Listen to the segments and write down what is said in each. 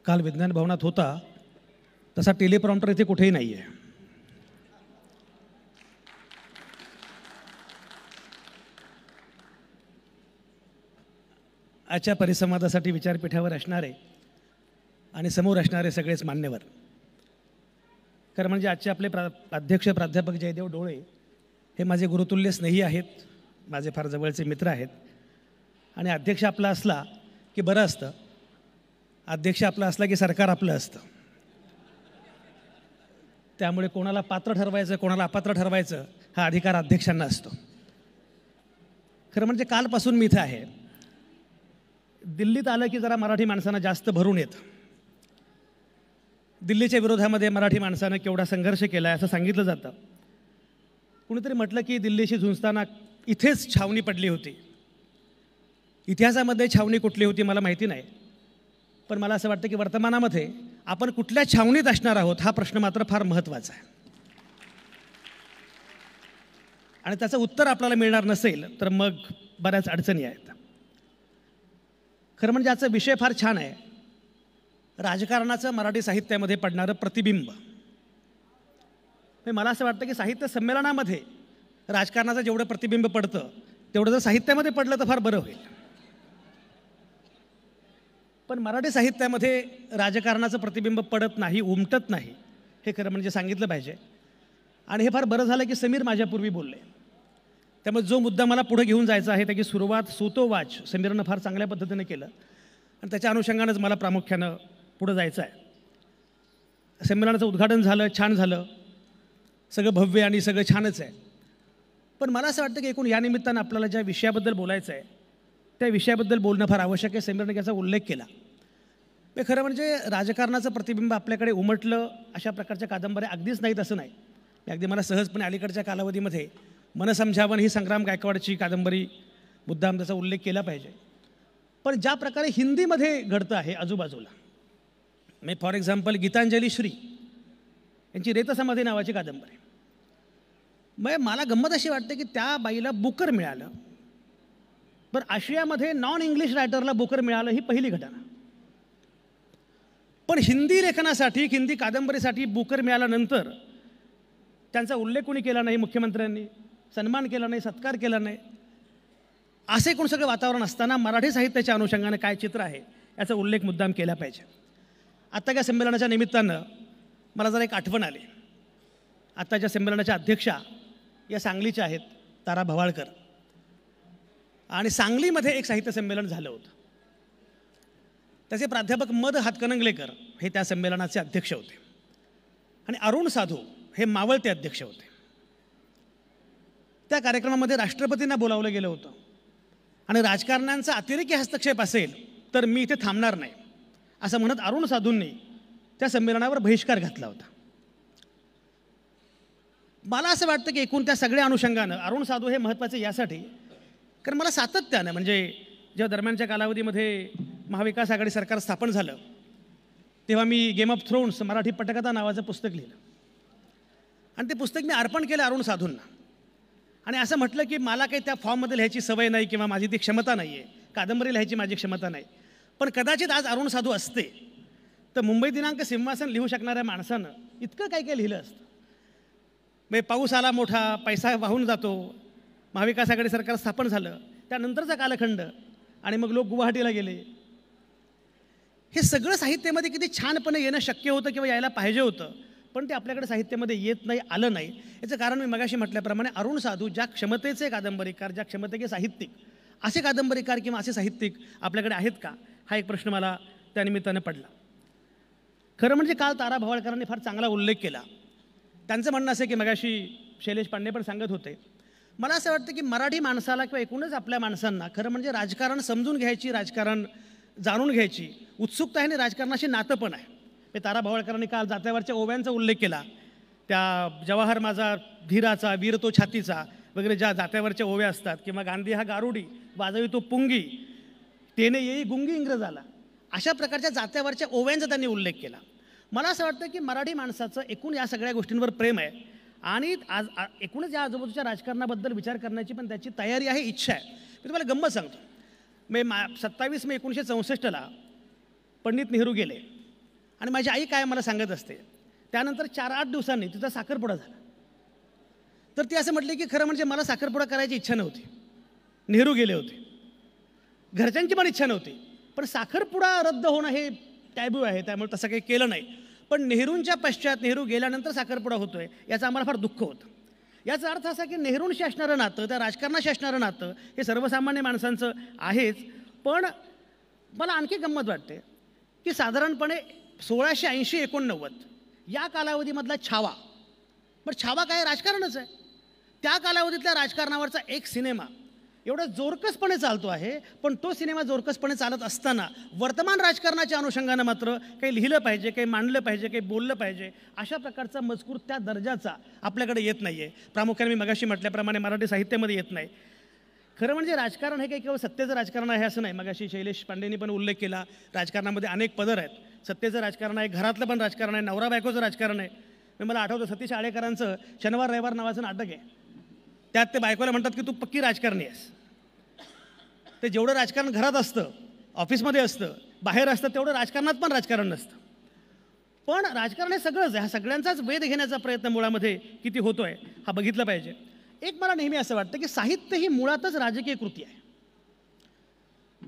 काल विज्ञान भवनात होता तसा टेलिप्रॉम्प्टर इथे कुठेही नाही आहे. आजच्या परिसंवादासाठी विचारपीठावर असणारे आणि समोर असणारे सगळेच मान्यवर, खरं म्हणजे आजचे आपले अध्यक्ष प्राध्यापक जयदेव डोळे हे माझे गुरुतुल्य स्नेही आहेत, माझे फार जवळचे मित्र आहेत. आणि अध्यक्ष आपला असला की बरं असतं, अध्यक्ष आपला असला की सरकार आपलं असतं. त्यामुळे कोणाला पात्र ठरवायचं कोणाला अपात्र ठरवायचं हा अधिकार अध्यक्षांना असतो. खरं म्हणजे कालपासून मी इथं आहे. दिल्लीत आलं की जरा मराठी माणसांना जास्त भरून येतं. दिल्लीच्या विरोधामध्ये मराठी माणसानं केवढा संघर्ष केला आहे असं सांगितलं जातं. कुणीतरी म्हटलं की दिल्लीशी झुंजताना इथेच छावणी पडली होती. इतिहासामध्ये छावणी कुठली होती मला माहिती नाही, पण मला असं वाटतं की वर्तमानामध्ये आपण कुठल्या छावणीत असणार आहोत हा प्रश्न मात्र फार महत्त्वाचा आहे. आणि त्याचं उत्तर आपल्याला मिळणार नसेल तर मग बऱ्याच अडचणी आहेत. खरं म्हणजे याचा विषय फार छान आहे, राजकारणाचं मराठी साहित्यामध्ये पडणारं प्रतिबिंब. मला असं वाटतं की साहित्य संमेलनामध्ये राजकारणाचं जेवढं प्रतिबिंब पडतं तेवढं जर साहित्यामध्ये पडलं तर फार बरं होईल. पण मराठी साहित्यामध्ये राजकारणाचं प्रतिबिंब पडत नाही, उमटत नाही, हे खरं म्हणजे सांगितलं पाहिजे. आणि हे फार बरं झालं की समीर माझ्यापूर्वी बोलले. त्यामुळे जो मुद्दा मला पुढे घेऊन जायचा आहे त्याची सुरुवात सुतो वाच समीरनं फार चांगल्या पद्धतीनं केलं आणि त्याच्या अनुषंगानंच मला प्रामुख्यानं पुढं जायचं आहे. संमेलनाचं उद्घाटन झालं, छान झालं, सगळं भव्य आणि सगळं छानच आहे. पण मला असं वाटतं की एकूण या निमित्तानं आपल्याला ज्या विषयाबद्दल बोलायचं आहे त्या विषयाबद्दल बोलणं फार आवश्यक आहे. समीरने याचा उल्लेख केला. ते खरं म्हणजे राजकारणाचं प्रतिबिंब आपल्याकडे उमटलं अशा प्रकारच्या कादंबऱ्या अगदीच नाहीत असं नाही. अगदी मला सहजपणे अलीकडच्या कालावधीमध्ये मनसमजावन ही संग्राम गायकवाडची कादंबरी मुद्दाम त्याचा उल्लेख केला पाहिजे. पण ज्या प्रकारे हिंदीमध्ये घडतं आहे आजूबाजूला, म्हणजे फॉर एक्झाम्पल गीतांजली श्री यांची रेतसमाधी नावाची कादंबरी, मग मला गंमत अशी वाटते की त्या बाईला बुकर मिळालं. बरं, आशियामध्ये नॉन इंग्लिश रायटरला बुकर मिळालं ही पहिली घटना. पण हिंदी लेखनासाठी हिंदी कादंबरीसाठी बुकर मिळाल्यानंतर त्यांचा उल्लेख कोणी केला नाही, मुख्यमंत्र्यांनी सन्मान केला नाही, सत्कार केला नाही. असे कोण सगळं वातावरण असताना मराठी साहित्याच्या अनुषंगाने काय चित्र आहे याचा उल्लेख मुद्दाम केला पाहिजे. आत्ता त्या संमेलनाच्या निमित्तानं मला जरा एक आठवण आली. आत्ताच्या संमेलनाच्या अध्यक्षा या सांगलीच्या आहेत, तारा भवाळकर. आणि सांगलीमध्ये एक साहित्य संमेलन झालं होतं. त्याचे प्राध्यापक मद हातकणंगलेकर हे त्या संमेलनाचे अध्यक्ष होते आणि अरुण साधू हे मावळते अध्यक्ष होते. त्या कार्यक्रमामध्ये राष्ट्रपतींना बोलावलं गेलं होतं आणि राजकारण्यांचा अतिरेकी हस्तक्षेप असेल तर मी इथे थांबणार नाही असं म्हणत अरुण साधूंनी त्या संमेलनावर बहिष्कार घातला होता. मला असं वाटतं की एकूण त्या सगळ्या अनुषंगानं अरुण साधू हे महत्त्वाचे यासाठी, कारण मला सातत्यानं म्हणजे जेव्हा दरम्यानच्या कालावधीमध्ये महाविकास आघाडी सरकार स्थापन झालं तेव्हा मी गेम ऑफ थ्रोन्स मराठी पटकथा नावाचं पुस्तक लिहिलं आणि ते पुस्तक मी अर्पण केलं अरुण साधूंना. आणि असं म्हटलं की मला काही त्या फॉर्ममध्ये लिहायची सवय नाही किंवा माझी ती क्षमता नाही आहे, कादंबरी लिहायची माझी क्षमता नाही. पण कदाचित आज अरुण साधू असते तर मुंबई दिनांक सिंहासन लिहू शकणाऱ्या माणसानं इतकं काय काय लिहिलं असतं. म्हणजे पाऊस आला मोठा, पैसा वाहून जातो, महाविकास आघाडी सरकार स्थापन झालं, त्यानंतरचा कालखंड आणि मग लोक गुवाहाटीला गेले. हे सगळं साहित्यामध्ये किती छानपणे येणं शक्य होतं किंवा यायला पाहिजे होतं, पण ते आपल्याकडे साहित्यामध्ये येत नाही, आलं नाही. याचं कारण मी मगाशी म्हटल्याप्रमाणे अरुण साधू ज्या क्षमतेचे कादंबरीकार, ज्या क्षमतेचे साहित्यिक, असे कादंबरीकार किंवा असे साहित्यिक आपल्याकडे आहेत का, हा एक प्रश्न मला त्यानिमित्तानं पडला. खरं म्हणजे काल तारा भवाळकरांनी फार चांगला उल्लेख केला. त्यांचं म्हणणं असं की मगाशी शैलेश पांडे पण सांगत होते, मला असं वाटतं की मराठी माणसाला किंवा एकूणच आपल्या माणसांना खरं म्हणजे राजकारण समजून घ्यायची, राजकारण जाणून घ्यायची उत्सुकता आहे आणि राजकारणाशी नातं पण आहे. तारा भवाळकरांनी काल जात्यावरच्या ओव्यांचा उल्लेख केला, त्या जवाहर माझा धीराचा, वीर तो छातीचा वगैरे ज्या जात्यावरच्या ओव्या असतात, किंवा गांधी हा गारुडी, वाजवी तो पुंगी, तेने येई गुंगी इंग्रजाला, अशा प्रकारच्या जात्यावरच्या ओव्यांचा त्यांनी उल्लेख केला. मला असं वाटतं की मराठी माणसाचं एकूण या सगळ्या गोष्टींवर प्रेम आहे आणि आज एकूणच या आजूबाजूच्या राजकारणाबद्दल विचार करण्याची पण त्याची तयारी आहे, इच्छा आहे. मी तुम्हाला गंमत सांगतो. 27 मे 1964 पंडित नेहरू गेले आणि माझी आई काय मला सांगत असते, त्यानंतर 4-8 दिवसांनी तिचा साखरपुडा झाला. तर ती असं म्हटली की खरं म्हणजे मला साखरपुडा करायची इच्छा नव्हती, नेहरू गेले होते, घरच्यांची पण इच्छा नव्हती, पण साखरपुडा रद्द होणं हे टॅब्यू आहे, त्यामुळे तसं काही केलं नाही. पण नेहरूंच्या पश्चात, नेहरू गेल्यानंतर साखरपुडा होतोय याचं आम्हाला फार दुःख होतं. याचा अर्थ असा की नेहरूंशी असणारं नातं, त्या राजकारणाशी असणारं नातं हे सर्वसामान्य माणसांचं आहेच. पण मला आणखी गंमत वाटते की साधारणपणे 1680-89 या कालावधीमधला छावा, पण छावा काय राजकारणच आहे, त्या कालावधीतल्या राजकारणावरचा एक सिनेमा एवढा जोरकसपणे चालतो आहे. पण तो सिनेमा जोरकसपणे चालत असताना वर्तमान राजकारणाच्या अनुषंगानं मात्र काही लिहिलं पाहिजे, काही मांडलं पाहिजे, काही बोललं पाहिजे, अशा प्रकारचा मजकूर त्या दर्जाचा आपल्याकडे येत नाही आहे. प्रामुख्याने मी मगाशी म्हटल्याप्रमाणे मराठी साहित्यामध्ये येत नाही. खरं म्हणजे राजकारण हे काही केवळ सत्तेचं राजकारण आहे असं नाही. मगाशी शैलेश पांडेंनी पण उल्लेख केला, राजकारणामध्ये अनेक पदर आहेत. सत्तेचं राजकारण आहे, घरातलं पण राजकारण आहे, नवरा बायकोचं राजकारण आहे. मला आठवतं सतीश आळेकरांचं शनिवार रविवार नावाचं नाटक आहे, त्यात ते बायकोला म्हणतात की तू पक्की राजकारणी आहेस. ते जेवढं राजकारण घरात असतं, ऑफिसमध्ये असतं, बाहेर असतं, तेवढं राजकारणात पण राजकारण नसतं. पण राजकारण हे सगळंच आहे. हा सगळ्यांचाच वेध घेण्याचा प्रयत्न मुळामध्ये किती होतोय हा बघितला पाहिजे. एक मला नेहमी असं वाटतं की साहित्य ही मुळातच राजकीय कृती आहे.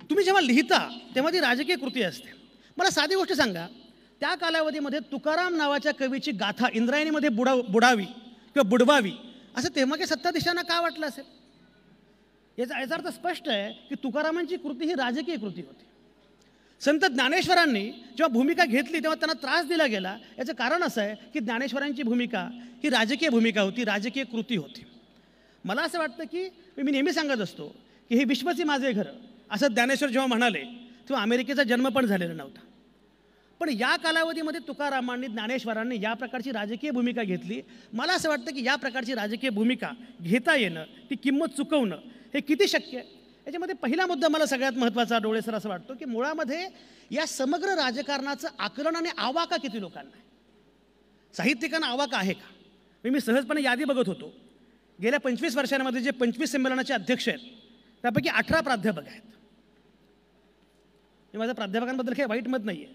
तुम्ही जेव्हा लिहिता तेव्हा ती राजकीय कृती असते. मला साधी गोष्ट सांगा, त्या कालावधीमध्ये तुकाराम नावाच्या कवीची गाथा इंद्रायणीमध्ये बुडावी किंवा बुडवावी असं तेव्हा काही सत्ताधीशांना का वाटलं असेल? याचा अर्थ स्पष्ट आहे की तुकारामांची कृती ही राजकीय कृती होती. संत ज्ञानेश्वरांनी जेव्हा भूमिका घेतली तेव्हा त्यांना त्रास दिला गेला. याचं कारण असं आहे की ज्ञानेश्वरांची भूमिका ही राजकीय भूमिका होती, राजकीय कृती होती. मला असं वाटतं की मी नेहमी सांगत असतो की हे विश्वचे माझे घर असं ज्ञानेश्वर जेव्हा म्हणाले तेव्हा अमेरिकेचा जन्म पण झालेला नव्हता. पण या कालावधीमध्ये तुकारामांनी, ज्ञानेश्वरांनी या प्रकारची राजकीय भूमिका घेतली. मला असं वाटतं की या प्रकारची राजकीय भूमिका घेता येणं, ती किंमत चुकवणं हे किती शक्य आहे. याच्यामध्ये पहिला मुद्दा मला सगळ्यात महत्त्वाचा डोळेसर असं वाटतो की मुळामध्ये या समग्र राजकारणाचं आकलन आणि आवाका किती लोकांना आहे. साहित्यिकांना आवाका आहे का? मी सहजपणे यादी बघत होतो. गेल्या 25 वर्षांमध्ये जे 25 संमेलनाचे अध्यक्ष आहेत त्यापैकी 18 प्राध्यापक आहेत. माझ्या प्राध्यापकांबद्दल काही वाईट मत नाही आहे.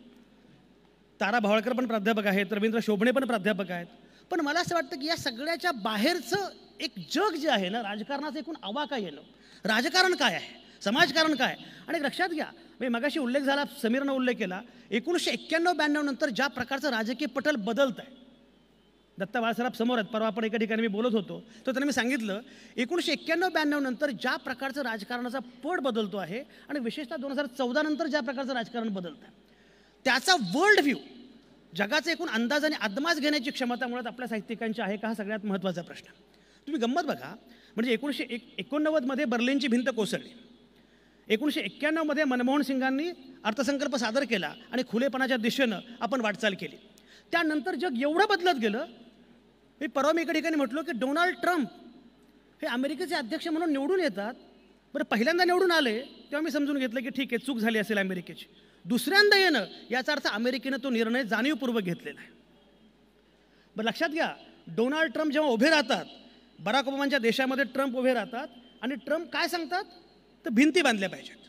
तारा भावळकर पण प्राध्यापक आहेत, रवींद्र शोभणे पण प्राध्यापक आहेत. पण मला असं वाटतं की या सगळ्याच्या बाहेरचं एक जग जे आहे ना, राजकारणाचं एकूण आवाका येणं, राजकारण काय आहे, समाजकारण काय. आणि लक्षात घ्या, मी मगाशी उल्लेख झाला, समीरनं उल्लेख केला, 1991-92 नंतर ज्या प्रकारचं राजकीय पटल बदलत आहे. दत्ता बाळासाहेब समोर आहेत, परवा आपण एका ठिकाणी मी बोलत होतो तर त्यांनी मी सांगितलं 1991-92 नंतर ज्या प्रकारचं राजकारणाचा पट बदलतो आहे आणि विशेषतः 2014 नंतर ज्या प्रकारचं राजकारण बदलतं आहे त्याचा वर्ल्ड व्ह्यू, जगाचा एकूण अंदाज आणि अदमास घेण्याची क्षमता मुळात आपल्या साहित्यिकांची आहे का, हा सगळ्यात महत्त्वाचा प्रश्न. तुम्ही गंमत बघा, म्हणजे 1989 बर्लिनची भिंत कोसळली, 1991 मनमोहन सिंगांनी अर्थसंकल्प सादर केला आणि खुलेपणाच्या दिशेनं आपण वाटचाल केली. त्यानंतर जग एवढं बदलत गेलं. परवा मी एका ठिकाणी म्हटलो की डोनाल्ड ट्रम्प हे अमेरिकेचे अध्यक्ष म्हणून निवडून येतात. बरं, पहिल्यांदा निवडून आले तेव्हा मी समजून घेतलं की ठीक आहे, चूक झाली असेल अमेरिकेची. दुसऱ्यांदा येणं याचा अर्थ अमेरिकेनं तो निर्णय जाणीवपूर्वक घेतलेला आहे. बरं, लक्षात घ्या, डोनाल्ड ट्रम्प जेव्हा उभे राहतात, बराक ओबामांच्या देशामध्ये ट्रम्प उभे राहतात आणि ट्रम्प काय सांगतात तर भिंती बांधल्या पाहिजेत.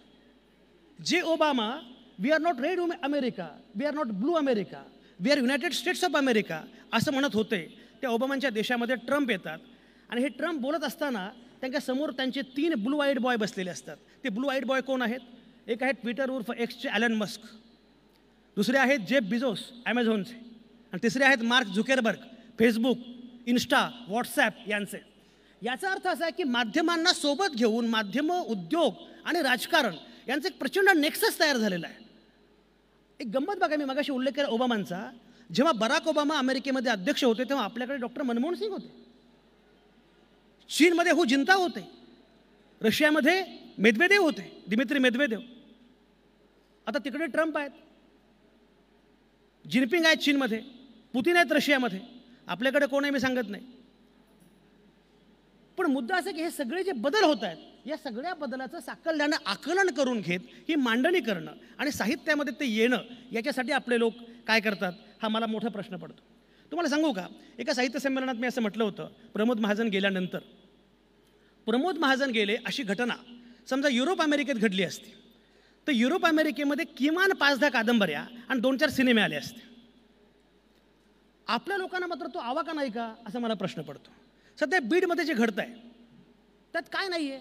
जे Obama, we are not red America, we are not blue America, we are United States of America असं म्हणत होते, त्या ओबामांच्या देशामध्ये ट्रम्प येतात. आणि हे ट्रम्प बोलत असताना त्यांच्या समोर त्यांचे 3 ब्लू आईड बॉय बसलेले असतात. ते ब्लू आईड बॉय कोण आहेत? एक आहेत ट्विटर उर्फ एक्सचे ॲलन मस्क, दुसरे आहेत जेफ बिझोस ॲमेझॉनचे, आणि तिसरे आहेत mark Zuckerberg, Facebook, Insta, WhatsApp यांचे. याचा अर्थ असा आहे की माध्यमांना सोबत घेऊन माध्यमं, उद्योग आणि राजकारण यांचं एक प्रचंड नेक्सस तयार झालेलं आहे. एक गंमत बघा, मी मगाशी उल्लेख केला ओबामांचा. जेव्हा बराक ओबामा अमेरिकेमध्ये अध्यक्ष होते तेव्हा आपल्याकडे डॉक्टर मनमोहन सिंग होते, चीनमध्ये हू जिंताओ होते, रशियामध्ये मेदवेदेव होते, दिमित्री मेदवेदेव. आता तिकडे ट्रम्प आहेत, जिनपिंग आहेत चीनमध्ये, पुतिन आहेत रशियामध्ये. आपल्याकडे कोण आहे मी सांगत नाही. पण मुद्दा असा की हे सगळे जे बदल होत आहेत, या सगळ्या बदलाचं साकल्यानं आकलन करून घेत ही मांडणी करणं आणि साहित्यामध्ये ते येणं, याच्यासाठी आपले लोक काय करतात हा मला मोठा प्रश्न पडतो. तुम्हाला सांगू का, एका साहित्य संमेलनात मी असं म्हटलं होतं, प्रमोद महाजन गेल्यानंतर, प्रमोद महाजन गेले अशी घटना समजा युरोप अमेरिकेत घडली असती तर युरोप अमेरिकेमध्ये किमान 5-10 कादंबऱ्या आणि 2-4 सिनेमे आले असते. आपल्या लोकांना मात्र तो आवा का नाही का, असा मला प्रश्न पडतो. सध्या बीडमध्ये जे घडतं आहे त्यात काय नाही आहे,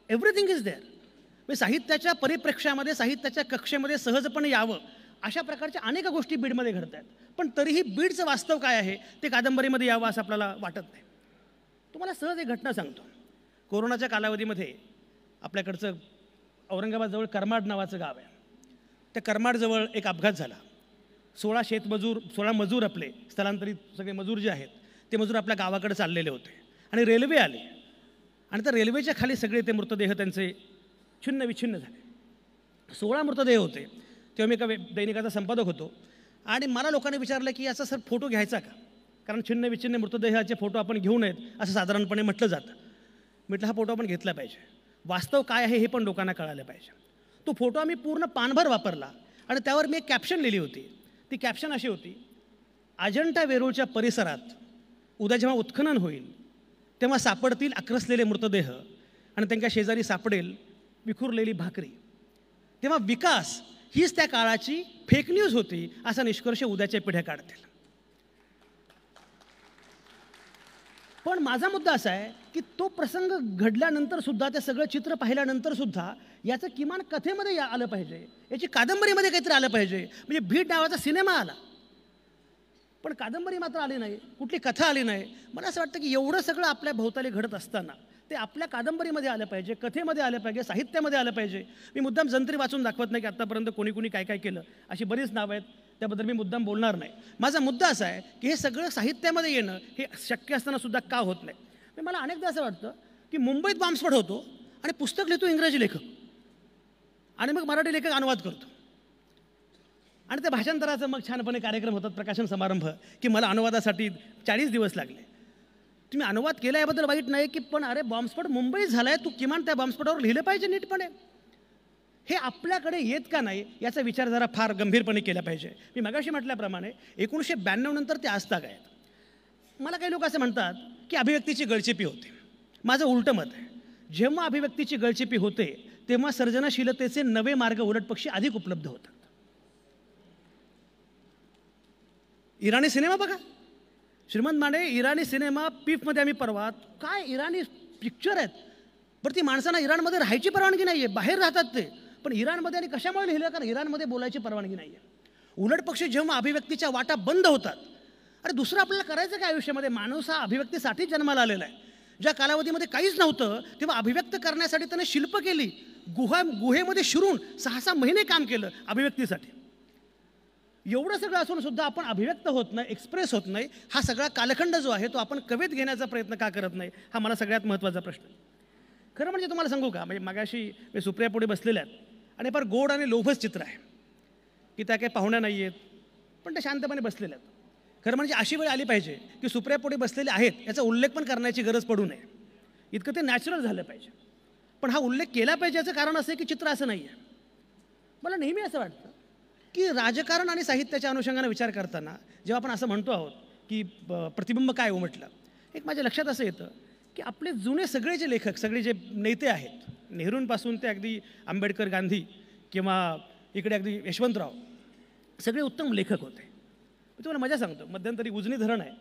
एव्हरीथिंग इज देअर. म्हणजे साहित्याच्या परिप्रेक्ष्यामध्ये, साहित्याच्या कक्षेमध्ये सहजपणे यावं अशा प्रकारच्या अनेक गोष्टी बीडमध्ये घडत आहेत. पण तरीही बीडचं वास्तव काय आहे ते कादंबरीमध्ये यावं असं आपल्याला वाटत नाही. तुम्हाला सहज एक घटना सांगतो. कोरोनाच्या कालावधीमध्ये आपल्याकडचं औरंगाबादजवळ करमाड नावाचं गाव आहे. त्या करमाडजवळ एक अपघात झाला. 16 मजूर आपले स्थलांतरित सगळे मजूर जे आहेत ते मजूर आपल्या गावाकडे चाललेले होते आणि रेल्वे आली आणि त्या रेल्वेच्या खाली सगळे ते मृतदेह त्यांचे छिन्न विछिन्न झाले. 16 मृतदेह होते. तेव्हा मी एका दैनिकाचा संपादक होतो आणि मला लोकांनी विचारलं की याचा सर फोटो घ्यायचा का, कारण छिन्न विछिन्न मृतदेहाचे फोटो आपण घेऊ नयेत असं साधारणपणे म्हटलं जातं. म्हटलं हा फोटो आपण घेतला पाहिजे, वास्तव काय आहे हे पण लोकांना कळायला पाहिजे. तो फोटो आम्ही पूर्ण पानभर वापरला आणि त्यावर मी एक कॅप्शन लिहिली होती. ती कॅप्शन अशी होती, अजंठा वेरूळच्या परिसरात उद्या जेव्हा उत्खनन होईल तेव्हा सापडतील आक्रसलेले मृतदेह आणि त्यांच्या शेजारी सापडेल विखुरलेली भाकरी, तेव्हा विकास हीच त्या काळाची फेक न्यूज होती असा निष्कर्ष उद्याच्या पिढ्या काढतील. पण माझा मुद्दा असा आहे की तो प्रसंग घडल्यानंतर सुद्धा, ते सगळं चित्र पाहिल्यानंतर सुद्धा याचं किमान कथेमध्ये आलं पाहिजे, याची कादंबरीमध्ये काहीतरी आलं पाहिजे. म्हणजे भीड नावाचा सिनेमा आला पण कादंबरी मात्र आली नाही, कुठली कथा आली नाही. मला असं वाटतं की एवढं सगळं आपल्या भोवताली घडत असताना ते आपल्या कादंबरीमध्ये आलं पाहिजे, कथेमध्ये आलं पाहिजे, साहित्यामध्ये आलं पाहिजे. मी मुद्दाम जंत्री वाचून दाखवत नाही की आत्तापर्यंत कोणी कोणी काय काय केलं, अशी बरीच नावं आहेत, त्याबद्दल मी मुद्दाम बोलणार नाही. माझा मुद्दा असा आहे की हे सगळं साहित्यामध्ये येणं हे शक्य असताना सुद्धा का होत नाही. मला अनेकदा असं वाटतं की मुंबईत बॉम्बस्फोट होतो आणि पुस्तक लिहितो इंग्रजी लेखक आणि मग मराठी लेखक अनुवाद करतो आणि त्या भाषांतराचं मग छानपणे कार्यक्रम होतात, प्रकाशन समारंभ, की मला अनुवादासाठी 40 दिवस लागले. तुम्ही अनुवाद केला याबद्दल वाईट नाही की, पण अरे बॉम्बस्फोट मुंबईत झाला आहे, तू किमान त्या बॉम्बस्फोटावर लिहिलं पाहिजे नीटपणे. हे आपल्याकडे येत का नाही याचा विचार जरा फार गंभीरपणे केला पाहिजे. मी मगाशी म्हटल्याप्रमाणे 1992 नंतर ते आजताग आहेत. मला काही लोक असं म्हणतात की अभिव्यक्तीची गळचेपी होते. माझं उलटं मत आहे, जेव्हा अभिव्यक्तीची गळचेपी होते तेव्हा सर्जनशीलतेचे नवे मार्ग उलटपक्षी अधिक उपलब्ध होतात. इराणी सिनेमा बघा, श्रीमंत माने इराणी सिनेमा पीफमध्ये आम्ही परवा, काय इराणी पिक्चर आहेत. बरं ती माणसांना इराणमध्ये राहायची परवानगी नाही आहे, बाहेर राहतात ते, पण इराणमध्ये आणि कशामुळे लिहिलं, कारण इराणमध्ये बोलायची परवानगी नाही आहे. उलटपक्षी जेव्हा अभिव्यक्तीच्या वाटा बंद होतात, अरे दुसरं आपल्याला करायचं काय आयुष्यामध्ये, माणूस हा अभिव्यक्तीसाठीच जन्माला आलेला आहे. ज्या कालावधीमध्ये काहीच नव्हतं तेव्हा अभिव्यक्त करण्यासाठी त्याने शिल्प केली, गुहेमध्ये शिरून 6-6 महिने काम केलं अभिव्यक्तीसाठी. एवढं सगळं असून सुद्धा आपण अभिव्यक्त होत नाही, एक्सप्रेस होत नाही. हा सगळा कालखंड जो आहे तो आपण कवेत घेण्याचा प्रयत्न का करत नाही, हा मला सगळ्यात महत्त्वाचा प्रश्न. खरं म्हणजे तुम्हाला सांगू का, म्हणजे मगाशी मी सुप्रिया पुढे बसलेल्या आहेत आणि फार गोड आणि लोभस चित्र आहे की त्या काही पाहुण्या नाही आहेत पण त्या शांतपणे बसलेल्या आहेत. खरं म्हणजे अशी वेळ आली पाहिजे की सुप्रिया पुढे बसलेले आहेत याचा उल्लेख पण करण्याची गरज पडू नये, इतकं ते नॅचरल झालं पाहिजे. पण हा उल्लेख केला पाहिजे याचं कारण असं आहे की चित्र असं नाही आहे. मला नेहमी असं वाटतं की राजकारण आणि साहित्याच्या अनुषंगाने विचार करताना जेव्हा आपण असं म्हणतो आहोत की प्रतिबिंब काय उमटलं, एक माझ्या लक्षात असं येतं की आपले जुने सगळे जे लेखक, सगळे जे नेते आहेत, नेहरूंपासून ते अगदी आंबेडकर, गांधी किंवा इकडे अगदी यशवंतराव, सगळे उत्तम लेखक होते. मी तुम्हाला मजा सांगतो, मध्यंतरी उजनी धरण आहे